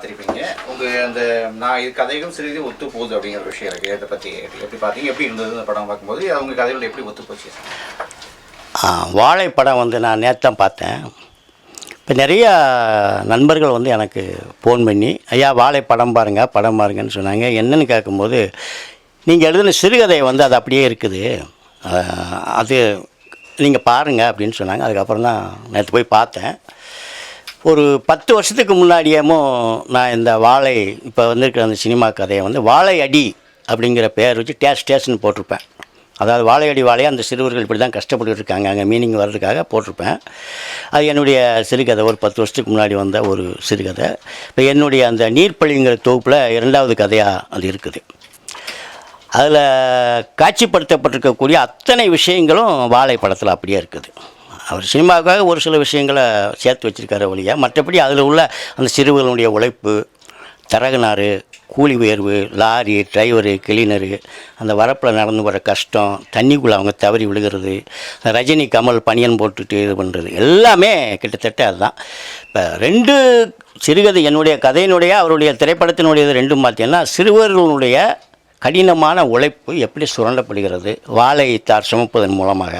பார்த்துருப்பீங்க. உங்கள் அந்த நான் இது கதைகளும் சிறிது ஒத்து போகுது அப்படிங்கிற விஷயம் இருக்குது. இதை பற்றி எப்படி பார்த்தீங்க, எப்படி இருந்தது இந்த படம் பார்க்கும்போது அவங்க கதைகள் எப்படி ஒத்து போச்சு? வாழை படம் வந்து நான் நேற்று தான் பார்த்தேன். இப்போ நிறையா நண்பர்கள் வந்து எனக்கு ஃபோன் பண்ணி ஐயா வாழை படம் பாருங்கன்னு சொன்னாங்க. என்னென்னு கேட்கும்போது நீங்கள் எழுதின சிறுகதை வந்து அது அப்படியே இருக்குது, அது நீங்கள் பாருங்கள் அப்படின்னு சொன்னாங்க. அதுக்கப்புறம் தான் நேற்று போய் பார்த்தேன். ஒரு 10 வருஷத்துக்கு முன்னாடியேமோ நான் இந்த வாழை இப்போ வந்திருக்கிற அந்த சினிமா கதையை வந்து வாழை அடி அப்படிங்கிற பேர் வச்சு டேஸ்ட்னு போட்டிருப்பேன். அதாவது வாழை அடி வாழையை அந்த சிறுவர்கள் இப்படி தான் கஷ்டப்பட்டு இருக்காங்க அங்கே மீனிங் வர்றதுக்காக போட்டிருப்பேன். அது என்னுடைய சிறுகதை, ஒரு 10 வருஷத்துக்கு முன்னாடி வந்த ஒரு சிறுகதை. இப்போ என்னுடைய அந்த நீர்ப்பள்ளிங்கிற தொகுப்பில் 2வது கதையாக அது இருக்குது. அதில் காட்சிப்படுத்தப்பட்டிருக்கக்கூடிய அத்தனை விஷயங்களும் வாழை படத்தில் அப்படியே இருக்குது. அவர் சினிமாவுக்காக ஒரு சில விஷயங்களை சேர்த்து வச்சுருக்காரு வழியாக, மற்றபடி அதில் உள்ள அந்த சிறுவர்களுடைய உழைப்பு, தரகுனார், கூலி உயர்வு, லாரி டிரைவரு, கிளீனரு, அந்த வரப்பில் நடந்து வர கஷ்டம், தண்ணிக்குள்ளே அவங்க தவறி விழுகிறது, ரஜினி கமல் பனியன் போட்டுட்டு இது பண்ணுறது எல்லாமே கிட்டத்தட்ட அதுதான். இப்போ 2 சிறுகதை, என்னுடைய கதையினுடைய அவருடைய திரைப்படத்தினுடையது 2ம் பார்த்தீங்கன்னா சிறுவர்களுடைய கடினமான உழைப்பு எப்படி சுரண்டப்படுகிறது வாழைத்தார் சுமப்பதன் மூலமாக.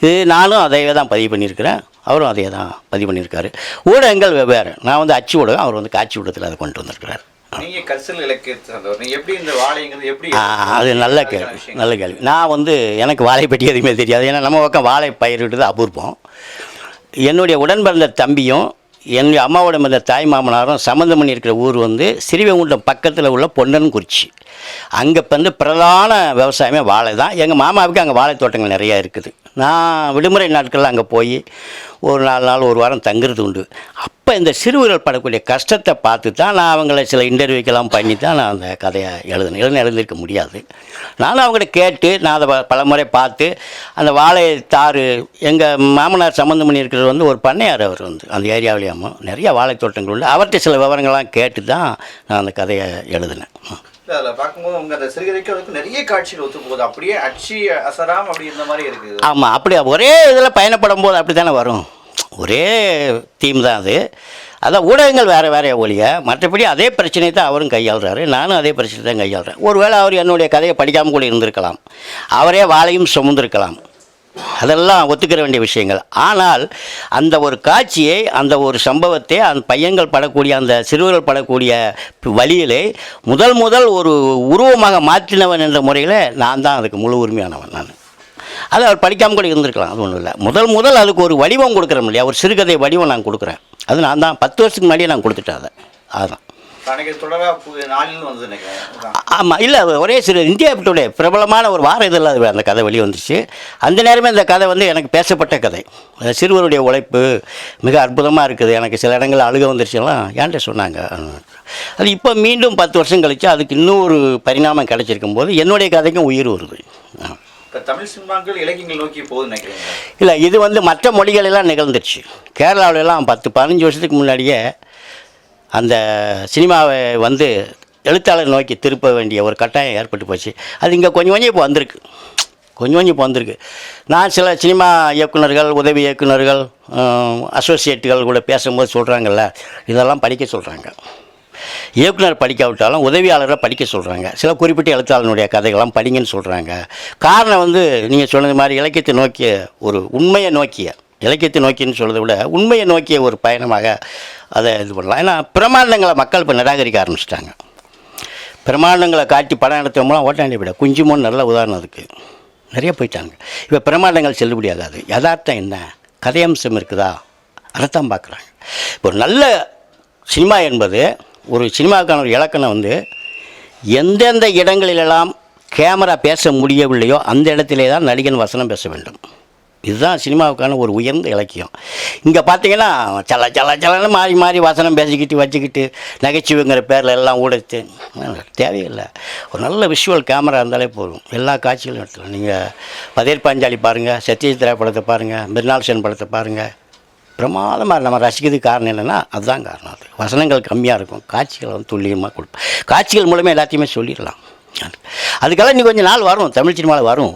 இது நானும் அதையே தான் பதிவு பண்ணியிருக்கிறேன், அவரும் அதையே தான் பதிவு பண்ணியிருக்காரு. ஊடகங்கள் வெவ்வேறு. நான் வந்து அச்சு ஊடகம், அவர் வந்து காட்சி ஊடகத்தில் அதை கொண்டு வந்திருக்கிறார். நீங்கள் கல்ச்சரல் இலக்கியத்தை நீங்கள் எப்படி இந்த வாழைங்கிறது எப்படி? அது நல்ல கேள்வி. நான் வந்து எனக்கு வாழை பற்றி எதுவுமே தெரியாது. ஏன்னா நம்ம பக்கம் வாழை பயிரிடுறது அபூர்வம். என்னுடைய உடன் பிறந்த தம்பியும் என்னுடைய அம்மாவோட இந்த தாய் மாமனாரும் சம்மந்தம் பண்ணியிருக்கிற ஊர் வந்து ஸ்ரீவைகுண்டம் பக்கத்தில் உள்ள பொன்னன்குறிச்சி. அங்கே வந்து பிரதான விவசாயமே வாழை தான். எங்கள் மாமாவுக்கு அங்கே வாழை தோட்டங்கள் நிறையா இருக்குது. நான் விடுமுறை நாட்களில் அங்கே போய் ஒரு 4 நாள் ஒரு வாரம் தங்குறது உண்டு. அப்போ இந்த சிறுவர்கள் படக்கூடிய கஷ்டத்தை பார்த்து தான் நான் அவங்கள சில இன்டர்வியூக்கெல்லாம் பண்ணி தான் நான் அந்த கதையை எழுதியிருக்க முடியாது. நானும் அவங்கள்ட்ட கேட்டு நான் அதை பல முறை பார்த்து அந்த வாழை தாறு எங்கள் மாமனார் சம்மந்தம் பண்ணியிருக்கிறது வந்து ஒரு பண்ணையார். அவர் வந்து அந்த ஏரியாவிலேயாமோ நிறையா வாழை தோட்டங்கள் உண்டு. அவர்கிட்ட சில விவரங்கள்லாம் கேட்டு தான் நான் அந்த கதையை எழுதினேன். அதில் பார்க்கும்போது உங்கள் அந்த சிறுகதைக்கு அதுக்கு நிறைய காட்சிகள் ஒத்து போகுது. அப்படியே அச்சி அசராம் அப்படி இந்த மாதிரி இருக்குது. ஆமாம், அப்படி ஒரே இதில் பயணப்படும் போது அப்படி தானே வரும். ஒரே தீம் தான் அது. அதான் ஊடகங்கள் வேறு ஒழிய மற்றபடி அதே பிரச்சனையை தான் அவரும் கையாளுறாரு, நானும் அதே பிரச்சனை தான் கையாளுறேன். ஒருவேளை அவர் என்னுடைய கதையை படிக்காமல் கூட இருந்திருக்கலாம், அவரே வாழையும் சுமந்திருக்கலாம், அதெல்லாம் ஒத்துக்கிற வேண்டிய விஷயங்கள். ஆனால் அந்த ஒரு காட்சியை, அந்த ஒரு சம்பவத்தை அந்த பையன்கள் படக்கூடிய அந்த சிறுவர்கள் படக்கூடிய வழியிலே முதல் ஒரு உருவமாக மாற்றினவன் என்ற முறையில் நான் தான் அதுக்கு முழு உரிமையானவன். நான் அது அவர் படிக்காமல் கூட இருந்திருக்கலாம், அது ஒன்றும் இல்லை. முதல் அதுக்கு ஒரு வடிவம் கொடுக்குறோம் இல்லையா, ஒரு சிறுகதை வடிவம் நான் கொடுக்குறேன். அது நான் தான் 10 வருஷத்துக்கு முன்னாடியே நான் கொடுத்துட்டேன் அதை. அதுதான் ஆமாம். இல்லை, ஒரே இந்தியாவுடைய பிரபலமான ஒரு வார இதில் அது அந்த கதை வெளியே வந்துச்சு. அந்த நேரமே அந்த கதை வந்து எனக்கு பேசப்பட்ட கதை. சிறுவருடைய உழைப்பு மிக அற்புதமாக இருக்குது. எனக்கு சில இடங்கள் அழுக வந்துருச்சுலாம் ஏன்ட்ட சொன்னாங்க. அது இப்போ மீண்டும் 10 வருஷம் கழித்து அதுக்கு இன்னொரு பரிணாமம் கிடைச்சிருக்கும் போது என்னுடைய கதைக்கும் உயிர் வருது. தமிழ் சினிமாக்கள் இலக்கியங்கள் நோக்கி போகுது நினைக்கிறேன். இல்லை, இது வந்து மற்ற மொழிகளெல்லாம் நிகழ்ந்துருச்சு. கேரளாவிலலாம் 10-15 வருஷத்துக்கு முன்னாடியே அந்த சினிமாவை வந்து எழுத்தாளர் நோக்கி திருப்ப வேண்டிய ஒரு கட்டாயம் ஏற்பட்டு போச்சு. அது இங்கே கொஞ்சம் இப்போ வந்திருக்கு. நான் சில சினிமா இயக்குநர்கள், உதவி இயக்குநர்கள், அசோசியேட்டுகள் கூட பேசும்போது சொல்கிறாங்கல்ல, இதெல்லாம் படிக்க சொல்கிறாங்க. இயக்குனர் படிக்காவிட்டாலும் உதவியாளரை படிக்க சொல்கிறாங்க. சில குறிப்பிட்ட எழுத்தாளனுடைய கதைகள்லாம் படிங்கன்னு சொல்கிறாங்க. காரணம் வந்து நீங்கள் சொன்னது மாதிரி இலக்கியத்தை நோக்கிய ஒரு உண்மையை நோக்கிய, இலக்கியத்தை நோக்கின்னு சொல்கிறத விட உண்மையை நோக்கிய ஒரு பயணமாக அதை இது பண்ணலாம். ஏன்னா பிரமாண்டங்களை மக்கள் இப்போ நிராகரிக்க ஆரம்பிச்சிட்டாங்க. பிரமாண்டங்களை காட்டி படம் எடுத்த மூலம் ஓட்டாண்டி விட குஞ்சுமோன்னு நல்ல உதாரணம் அதுக்கு நிறைய போயிட்டாங்க. இப்போ பிரமாண்டங்கள் செல்லுபடியாகாது. யதார்த்தம் என்ன, கதையம்சம் இருக்குதா, அதைத்தான் பார்க்குறாங்க. இப்போ நல்ல சினிமா என்பது, ஒரு சினிமாவுக்கான ஒரு இலக்கணம் வந்து எந்தெந்த இடங்களிலெல்லாம் கேமரா பேச முடியவில்லையோ அந்த இடத்திலே தான் நடிகன் வசனம் பேச வேண்டும். இதுதான் சினிமாவுக்கான ஒரு உயர்ந்த இலக்கியம். இங்கே பார்த்தீங்கன்னா சலன்னு மாறி வசனம் பேசிக்கிட்டு வச்சுக்கிட்டு நகைச்சுவைங்கிற பேரில் எல்லாம் ஊடத்து தேவையில்லை. ஒரு நல்ல விஷுவல் கேமரா இருந்தாலே போதும், எல்லா காட்சிகளும் எடுத்துக்கலாம். நீங்கள் பதேர் பாஞ்சாலி பாருங்கள், சத்யஜித்ரா படத்தை பாருங்கள், மிர்னால் சென் படத்தை பாருங்கள், பிரமாதமாக நம்ம ரசிக்கிறதுக்கு காரணம் என்னென்னா அதுதான் காரணம். அது வசனங்கள் கம்மியாக இருக்கும், காட்சிகளை வந்து துல்லியமாக கொடுப்போம். காட்சிகள் மூலமே எல்லாத்தையுமே சொல்லிடலாம். அதுக்கெல்லாம் இன்னும் கொஞ்சம் நாள் வரும், தமிழ் சினிமாவில் வரும்.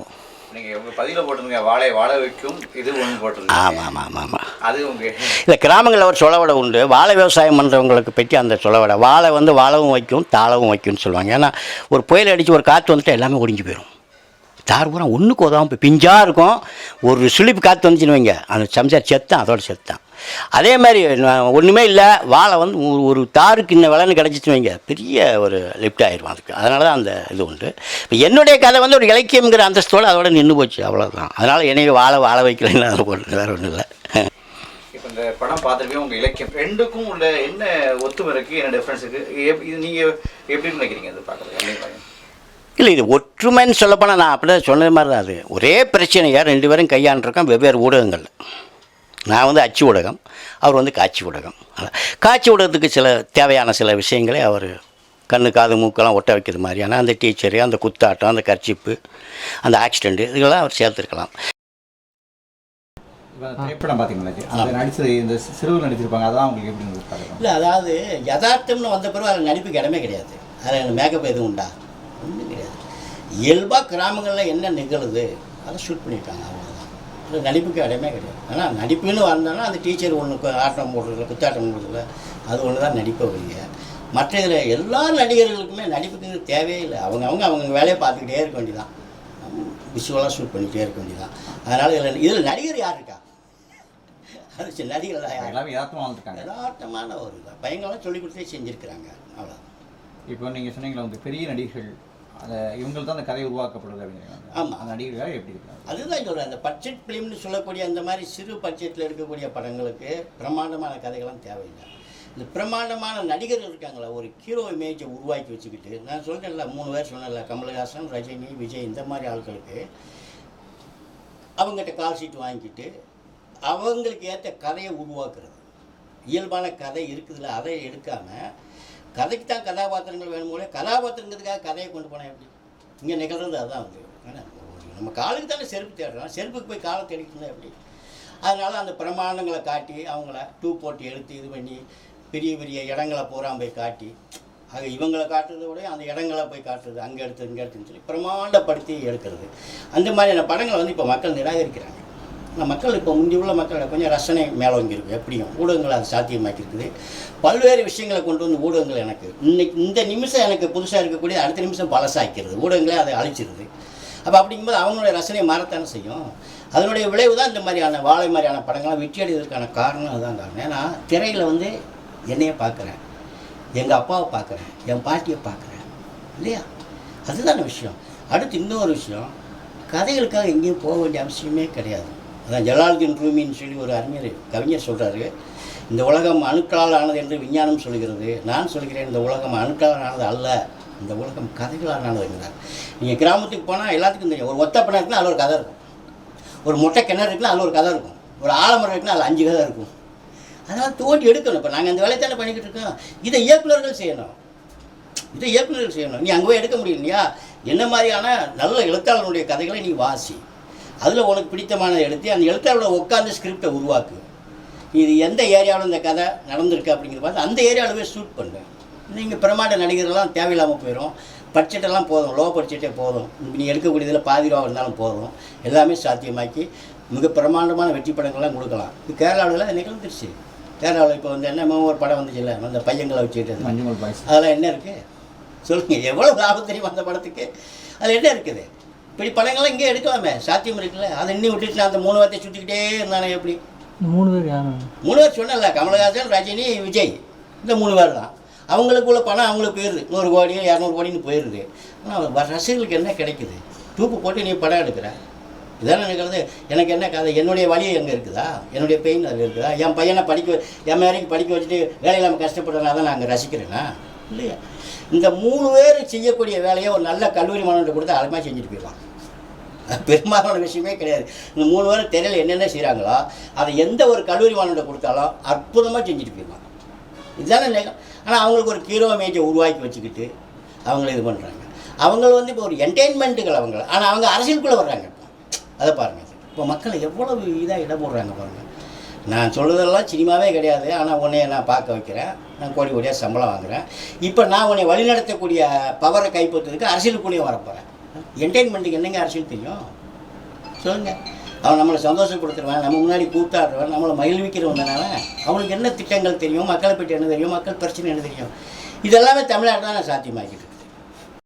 நீங்கள் பதில போட்டுருங்க, வாழை வாழ வைக்கும் இது ஒன்று போட்டுருங்க. ஆமாம். அது உங்கள் இல்லை, கிராமங்களில் ஒரு சொலவடை உண்டு. வாழை விவசாயம் பண்ணுறவங்களுக்கு பற்றி அந்த சொலவடை. வாழை வந்து வாழவும் வைக்கும், தாளவும் வைக்கும்னு சொல்லுவாங்க. ஏன்னா ஒரு புயல் அடித்து ஒரு காற்று வந்துட்டு எல்லாமே ஒடிஞ்சு போயிடும். தார் பூரா ஒன்றுக்கு உதவும் இப்போ பிஞ்சாக இருக்கும். ஒரு சுழிப்பு காற்று வந்துச்சுன்னு வைங்க, அந்த சம்சார் செத்தான், அதோட செத்தான். அதே மாதிரி ஒன்றுமே இல்லை, வாழை வந்து ஒரு தாருக்கு இந்த விலைன்னு கிடச்சிச்சு வைங்க, பெரிய ஒரு லிஃப்ட் ஆயிடும் அதுக்கு. அதனால தான் அந்த இது உண்டு. இப்போ என்னுடைய கதை வந்து ஒரு இலக்கியங்கிற அந்தஸ்தோடு அதோட நின்று போச்சு, அவ்வளோதான். அதனால் என்னைய வாழ வைக்கலைன்னு அதை போட்டு வேறு ஒன்றும் இல்லை. இப்போ இந்த படம் பார்த்துருக்கேன், உங்கள் இலக்கியம் ரெண்டுக்கும் உள்ள என்ன ஒத்துமை இருக்குது, என்ன டிஃப்ரென்ஸ் இருக்குது, இது நீங்கள் எப்படி நினைக்கிறீங்க அது பார்க்குறது? இல்லை, இது ஒற்றுமைன்னு சொல்லப்போனால் நான் அப்படி தான் சொன்னது மாதிரி தான். அது ஒரே பிரச்சனையாக 2 பேரும் கையாண்டிருக்கோம் வெவ்வேறு ஊடகங்கள். நான் வந்து அச்சு ஊடகம், அவர் வந்து காட்சி ஊடகம். காட்சி ஊடகத்துக்கு சில தேவையான சில விஷயங்களை அவர் கண்ணு காது மூக்கெல்லாம் ஒட்ட வைக்கிற மாதிரியான அந்த டீச்சரு, அந்த குத்தாட்டம், அந்த கர்ச்சிப்பு, அந்த ஆக்சிடெண்ட்டு, இதெல்லாம் அவர் சேர்த்துருக்கலாம். திரைப்படம் பார்த்தீங்கன்னா நடிச்சது இந்த சிறுவர் நடிச்சிருப்பாங்க, அதான் உங்களுக்கு எப்படி பார்க்குறோம்? இல்லை, அதாவது யதார்த்தம்னு வந்த பிறகு அதில் நடிப்புக்கு இடமே கிடையாது. அதில் மேக்கப் எதுவும் உண்டா? ஒன்றும் கிடையாது. இயல்பாக கிராமங்களில் என்ன நிகழுது அதை ஷூட் பண்ணியிருக்காங்க, அவ்வளோதான். இல்லை, நடிப்புக்கு இடமே கிடையாது. ஆனால் நடிப்புன்னு வந்தோன்னா அந்த டீச்சர் ஒன்று ஆட்டம் போடுறதில்ல, குத்தாட்டம் போடுறதில்ல, அது ஒன்று தான் நடிப்பை வழிய. மற்ற இதில் எல்லா நடிகர்களுக்குமே நடிப்புக்கு தேவையே இல்லை. அவங்க வேலையை பார்த்துக்கிட்டே இருக்க வேண்டியதான், விஷுவலாக ஷூட் பண்ணிக்கிட்டே இருக்க வேண்டியதான். அதனால் இதில் நடிகர் யார் இருக்கா? அது நடிகர் எல்லாமே யதார்த்தமாக யதார்த்தமான ஒரு பையங்களாம் சொல்லி கொடுத்தே செஞ்சுருக்கிறாங்க, அவ்வளோ. இப்போ நீங்கள் சொன்னீங்களா வந்து பெரிய நடிகர்கள், அந்த இவங்க தான் அந்த கதை உருவாக்கப்படுது அப்படிங்கிறாங்க. ஆமாம், அந்த நடிகர்கள் எப்படி இருக்காங்க? அதுதான் சொல்கிறேன். அந்த பட்ஜெட் ஃபிலிம்னு சொல்லக்கூடிய அந்த மாதிரி சிறு பட்ஜெட்டில் இருக்கக்கூடிய படங்களுக்கு பிரம்மாண்டமான கதைகள்லாம் தேவையில்லை. இந்த பிரம்மாண்டமான நடிகர்கள் இருக்காங்களா, ஒரு ஹீரோ இமேஜை உருவாக்கி வச்சுக்கிட்டு, நான் சொல்கிறேன்ல 3 பேர் சொன்னேன்ல, கமலஹாசன், ரஜினி, விஜய், இந்த மாதிரி ஆட்களுக்கு அவங்ககிட்ட கால் ஷீட் வாங்கிக்கிட்டு அவங்களுக்கு ஏற்ற கதையை உருவாக்குறது. இயல்பான கதை இருக்குதுல்ல, அதை எடுக்காமல் கதைக்கு தான் கதாபாத்திரங்கள் வேணும் போல கதாபாத்திரங்கிறதுக்காக கதையை கொண்டு போனால் எப்படி? இங்கே நிகழ்றது அதுதான் வந்து. நம்ம காலுக்கு தானே செருப்பு தேடுறோம், செருப்புக்கு போய் காலை தேடிக்கணும் எப்படி? அதனால் அந்த பிரமாண்டங்களை காட்டி அவங்கள போட்டு எடுத்து இது பண்ணி பெரிய பெரிய இடங்களை பூரா போய் காட்டி, ஆக இவங்களை காட்டுறத விட அந்த இடங்களை போய் காட்டுறது, அங்கே எடுத்து இங்கே எடுத்துன்னு சொல்லி பிரமாண்டப்படுத்தி எடுக்கிறது. அந்த மாதிரியான படங்களை வந்து இப்போ மக்கள் நிராகரிக்கிறாங்க. ஆனால் மக்கள் இப்போ முந்தி உள்ள மக்களோட கொஞ்சம் ரசனை மேலோங்கி இருக்குது. எப்படியும் ஊடகங்கள் அது சாத்தியமாக்கி இருக்குது. பல்வேறு விஷயங்களை கொண்டு வந்து ஊடகங்கள் எனக்கு இன்னைக்கு இந்த நிமிஷம் எனக்கு புதுசாக இருக்கக்கூடிய அடுத்த நிமிஷம் பழசாக்கிறது, ஊடகங்களே அதை அழிச்சிருது. அப்போ அப்படிங்கும்போது அவங்களுடைய ரசனை மாறத்தானே செய்யும். அதனுடைய விளைவு தான் இந்த மாதிரியான வாழை மாதிரியான படங்கள்லாம் வெற்றி அடைவதற்கான காரணம் அதுதான் காரணம். ஏன்னா திரையில் வந்து என்னையே பார்க்குறேன், எங்கள் அப்பாவை பார்க்குறேன், என் பாட்டியை பார்க்குறேன் இல்லையா? அதுதான விஷயம். அடுத்து இன்னொரு விஷயம், கதைகளுக்காக எங்கேயும் போக வேண்டிய அவசியமே கிடையாது. அதான் ஜலாலுதீன் ரூமின்னு சொல்லி ஒரு கவிஞர் சொல்கிறாரு, இந்த உலகம் அணுக்களால் ஆனது என்று விஞ்ஞானம் சொல்கிறது. நான் சொல்கிறேன், இந்த உலகம் அணுக்களால் ஆனது அல்ல, இந்த உலகம் கதைகளால் ஆனதுங்கிறார். நீங்கள் கிராமத்துக்கு போனால் எல்லாத்துக்கும் தெரியும், ஒரு ஒத்த பண்ணை இருக்குன்னா அதில் ஒரு கதை இருக்கும், ஒரு மொட்டை கிணறு இருக்குன்னா அதில் ஒரு கதை இருக்கும், ஒரு ஆலமரம் இருக்குன்னா அதில் 5 கதை இருக்கும். அதனால் தோண்டி எடுக்கணும். இப்போ நாங்கள் அந்த வேலையை தானே பண்ணிக்கிட்டு இருக்கோம். இதை இயக்குநர்கள் செய்யணும், நீ அங்கே போய் எடுக்க முடியும் இல்லையா? என்ன மாதிரியான நல்ல எழுத்தாளனுடைய கதைகளை நீ வாசி, அதில் உனக்கு பிடித்தமானதை எடுத்து அந்த எழுத்தாளோட உட்காந்து ஸ்கிரிப்டை உருவாக்கு. இது எந்த ஏரியாவில் இந்த கதை நடந்திருக்கு அப்படிங்கிறத பார்த்து அந்த ஏரியாவில் போய் ஷூட் பண்ணு. நீங்கள் பிரமாண்ட நடிகர்கள்லாம் தேவையில்லாமல் போயிடும். பட்ஜெட்டெல்லாம் போதும், லோ பட்ஜெட்டே போதும். நீ எடுக்கக்கூடியதில் பாதி ரூபா இருந்தாலும் போதும். எல்லாமே சாத்தியமாக்கி மிக பிரமாண்டமான வெற்றி படங்கள்லாம் கொடுக்கலாம். இப்போ கேரளாவில் நிகழ்ந்துருச்சு. கேரளாவில் இப்போ வந்து என்ன ஒரு படம் வந்துச்சு இல்லை, அந்த பையங்களை வச்சுக்கிட்டு அதெல்லாம் என்ன இருக்குது சொல்லுங்கள்? எவ்வளோ லாபம் தெரியும் அந்த படத்துக்கு? அதில் என்ன இருக்குது? இப்படி படங்கள்லாம் இங்கே எடுக்கலாமே, சாத்தியம் இருக்குல்ல. அதை இன்னும் விட்டுட்டு அந்த 3 வார்த்தை சுற்றிக்கிட்டே இருந்தானே எப்படி? 3 பேர் யாரும் 3 பேர் சொன்னல, கமலஹாசன், ரஜினி, விஜய், இந்த 3 பேர் தான். அவங்களுக்குள்ள பணம் அவங்களுக்கு போயிடுது, 100 கோடி 200 கோடின்னு போயிடுது. ஆனால் ரசிகர்களுக்கு என்ன கிடைக்குது? டூப்பு போட்டு நீ படம் எடுக்கிற, இதானே நினைக்கிறது. எனக்கு என்ன கதை? என்னுடைய வழி எங்கே இருக்குதா? என்னுடைய பெயின் அது இருக்குதா? என் பையனை என் மேரைக்கு படிக்க வச்சுட்டு வேலை இல்லாமல் கஷ்டப்படுறதுனால தான் நான் அங்கே ரசிக்கிறேன்னா இல்லையா? இந்த 3 பேர் செய்யக்கூடிய வேலையை ஒரு நல்ல கல்லூரி மாணவர்கிட்ட கொடுத்து அழகாக செஞ்சுட்டு போயிடலாம். பெரும்பாலான விஷயமே கிடையாது. இந்த 3 பேர் திரையில் என்னென்ன செய்கிறாங்களோ அதை எந்த ஒரு கல்லூரி மாணவர்கிட்ட கொடுத்தாலும் அற்புதமாக செஞ்சுட்டு போயிடலாம். இதுதானே நினைக்கும். ஆனால் அவங்களுக்கு ஒரு ஹீரோ இமேஜை உருவாக்கி வச்சுக்கிட்டு அவங்கள இது பண்ணுறாங்க. அவங்க வந்து இப்போ ஒரு என்டர்டெயின்மெண்ட்டுகள் அவங்க, ஆனால் அவங்க அரசியலுக்குள்ளே வர்றாங்க. அதை பாருங்கள், இப்போ மக்களை எவ்வளவு இதாக இடம் போடுறாங்க பாருங்கள். நான் சொல்லுறதெல்லாம் சினிமாவே கிடையாது, ஆனால் உன்னைய நான் பார்க்க வைக்கிறேன், நான் கோடி கோடியாக சம்பளம் வாங்குகிறேன். இப்போ நான் உன்னை வழிநடத்தக்கூடிய பவரை கைப்பற்றுறதுக்கு அரசியலுக்குள்ளேயும் வரப்போகிறேன். என்டர்டெயின்மெண்ட்டுக்கு என்னங்க அரசியல் தெரியும்? சொல்லுங்கள். அவன் நம்மளை சந்தோஷப்படுத்துறவன், நம்ம முன்னாடி கூத்தாடுறவன், நம்மளை மகிழ்விக்கிறவன் தானே. அவனுக்கு என்ன திட்டங்கள் தெரியும், மக்களை பற்றி என்ன தெரியும், மக்கள் பிரச்சனை என்ன தெரியும், இதெல்லாமே தமிழ்நாட்டில் தான் சாத்தியமாக்கிட்டு.